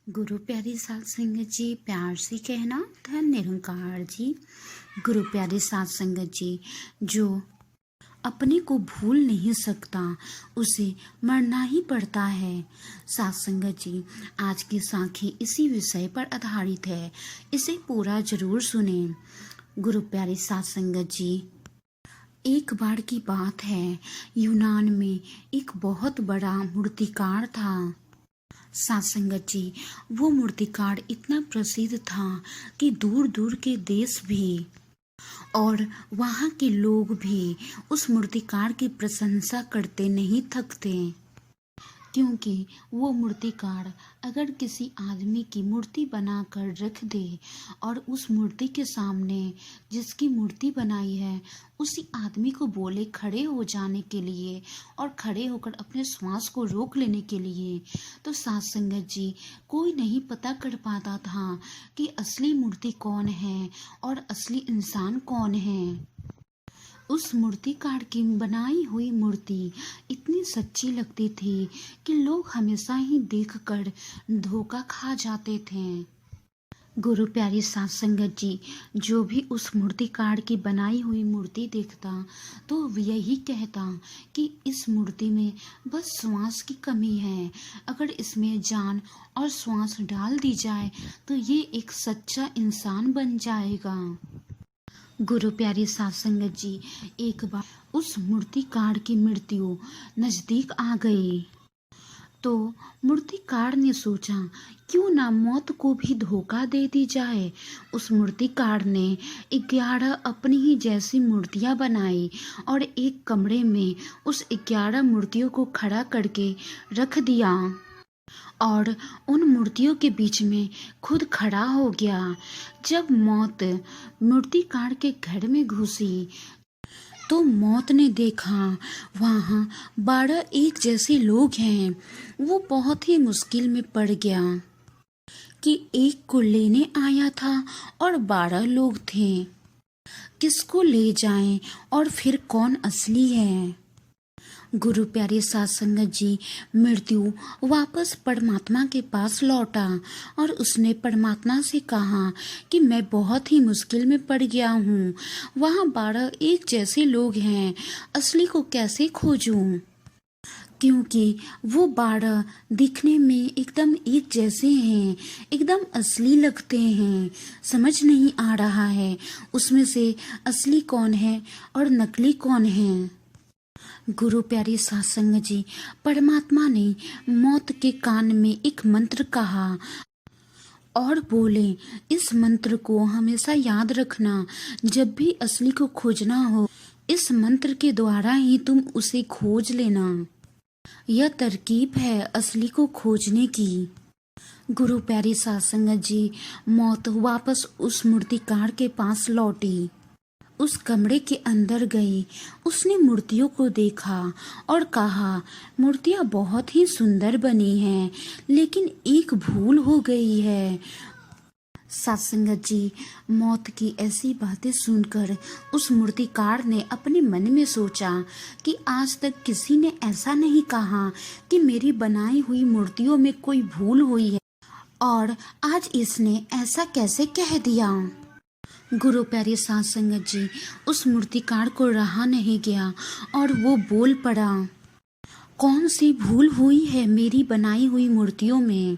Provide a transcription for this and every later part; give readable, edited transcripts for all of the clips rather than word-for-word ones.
गुरु प्यारी साध संगत जी, प्यार से कहना धन निरंकार जी। गुरु प्यारी साध संगत जी, जो अपने को भूल नहीं सकता उसे मरना ही पड़ता है। साध संगत जी, आज की साखी इसी विषय पर आधारित है, इसे पूरा जरूर सुने। गुरु प्यारी साध संगत जी, एक बार की बात है, यूनान में एक बहुत बड़ा मूर्तिकार था। साथ संगत जी, वो मूर्तिकार इतना प्रसिद्ध था कि दूर दूर के देश भी और वहाँ के लोग भी उस मूर्तिकार की प्रशंसा करते नहीं थकते। क्योंकि वो मूर्तिकार अगर किसी आदमी की मूर्ति बनाकर रख दे और उस मूर्ति के सामने जिसकी मूर्ति बनाई है उसी आदमी को बोले खड़े हो जाने के लिए और खड़े होकर अपने श्वास को रोक लेने के लिए, तो साध संगत जी कोई नहीं पता कर पाता था कि असली मूर्ति कौन है और असली इंसान कौन है। उस मूर्तिकार की बनाई हुई मूर्ति इतनी सच्ची लगती थी कि लोग हमेशा ही देखकर धोखा खा जाते थे। गुरु प्यारी साध संगत जी, जो भी उस मूर्तिकार की बनाई हुई मूर्ति देखता तो यही कहता कि इस मूर्ति में बस श्वास की कमी है, अगर इसमें जान और श्वास डाल दी जाए तो ये एक सच्चा इंसान बन जाएगा। गुरु प्यारी साध संगत जी, एक बार उस मूर्तिकार की मृत्यु नजदीक आ गई तो मूर्तिकार ने सोचा क्यों ना मौत को भी धोखा दे दी जाए। उस मूर्तिकार ने 11 अपनी ही जैसी मूर्तियां बनाई और एक कमरे में उस 11 मूर्तियों को खड़ा करके रख दिया और उन मूर्तियों के बीच में खुद खड़ा हो गया। जब मौत मूर्तिकार के घर में घुसी तो मौत ने देखा वहाँ 12 एक जैसे लोग हैं। वो बहुत ही मुश्किल में पड़ गया कि एक को लेने आया था और 12 लोग थे, किसको ले जाएं और फिर कौन असली है। गुरु प्यारे साध संगत जी, मृत्यु वापस परमात्मा के पास लौटा और उसने परमात्मा से कहा कि मैं बहुत ही मुश्किल में पड़ गया हूँ, वहाँ 12 एक जैसे लोग हैं, असली को कैसे खोजूं? क्योंकि वो 12 दिखने में एकदम एक जैसे हैं, एकदम असली लगते हैं। समझ नहीं आ रहा है उसमें से असली कौन है और नकली कौन है। गुरु प्यारी साध संगत जी, परमात्मा ने मौत के कान में एक मंत्र कहा और बोले, इस मंत्र को हमेशा याद रखना, जब भी असली को खोजना हो इस मंत्र के द्वारा ही तुम उसे खोज लेना। यह तरकीब है असली को खोजने की। गुरु प्यारी साध संगत जी, मौत वापस उस मूर्तिकार के पास लौटी, उस कमरे के अंदर गई, उसने मूर्तियों को देखा और कहा मूर्तियां बहुत ही सुंदर बनी हैं, लेकिन एक भूल हो गई है। साध संगत जी, मौत की ऐसी बातें सुनकर उस मूर्तिकार ने अपने मन में सोचा कि आज तक किसी ने ऐसा नहीं कहा कि मेरी बनाई हुई मूर्तियों में कोई भूल हुई है, और आज इसने ऐसा कैसे कह दिया। गुरु प्यारे साध संगत जी, उस मूर्तिकार को रहा नहीं गया और वो बोल पड़ा, कौन सी भूल हुई है मेरी बनाई हुई मूर्तियों में।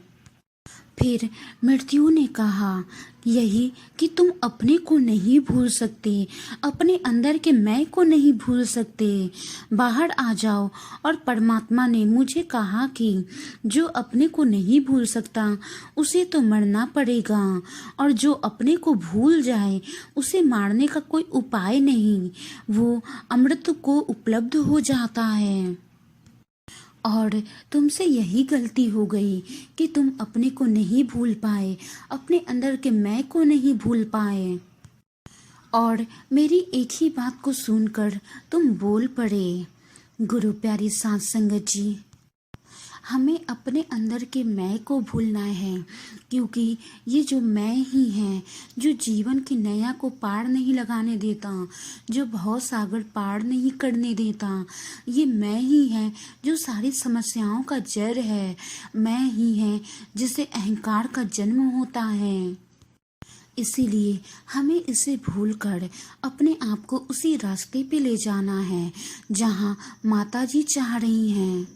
फिर मृत्यु ने कहा, यही कि तुम अपने को नहीं भूल सकते, अपने अंदर के मैं को नहीं भूल सकते, बाहर आ जाओ। और परमात्मा ने मुझे कहा कि जो अपने को नहीं भूल सकता उसे तो मरना पड़ेगा, और जो अपने को भूल जाए उसे मारने का कोई उपाय नहीं, वो अमृत को उपलब्ध हो जाता है। और तुमसे यही गलती हो गई कि तुम अपने को नहीं भूल पाए, अपने अंदर के मैं को नहीं भूल पाए, और मेरी एक ही बात को सुनकर तुम बोल पड़े। गुरु प्यारी साध संगत जी, हमें अपने अंदर के मैं को भूलना है, क्योंकि ये जो मैं ही है जो जीवन की नैया को पार नहीं लगाने देता, जो भव सागर पार नहीं करने देता। ये मैं ही है जो सारी समस्याओं का जड़ है, मैं ही है जिसे अहंकार का जन्म होता है। इसीलिए हमें इसे भूलकर अपने आप को उसी रास्ते पे ले जाना है जहाँ माता जी चाह रही हैं,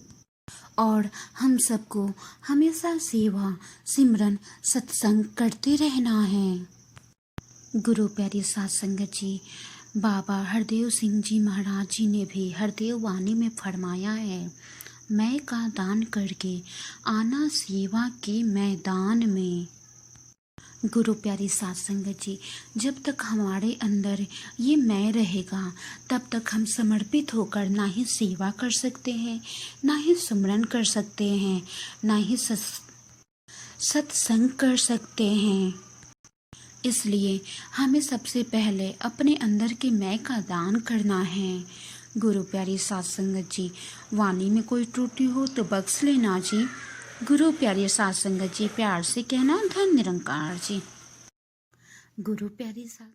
और हम सबको हमेशा सेवा सिमरन सत्संग करते रहना है। गुरु प्यारी साध संगत जी, बाबा हरदेव सिंह जी महाराज जी ने भी हरदेव वाणी में फरमाया है, मैं का दान करके आना सेवा के मैदान में। गुरु प्यारी साध संगत जी, जब तक हमारे अंदर ये मैं रहेगा तब तक हम समर्पित होकर ना ही सेवा कर सकते हैं, ना ही सुमरन कर सकते हैं, ना ही सत्संग कर सकते हैं। इसलिए हमें सबसे पहले अपने अंदर के मैं का दान करना है। गुरु प्यारी साध संगत जी, वाणी में कोई त्रुटि हो तो बख्श लेना जी। गुरु प्यारी साध संगत जी, प्यार से कहना धन निरंकार जी। गुरु प्यारी साध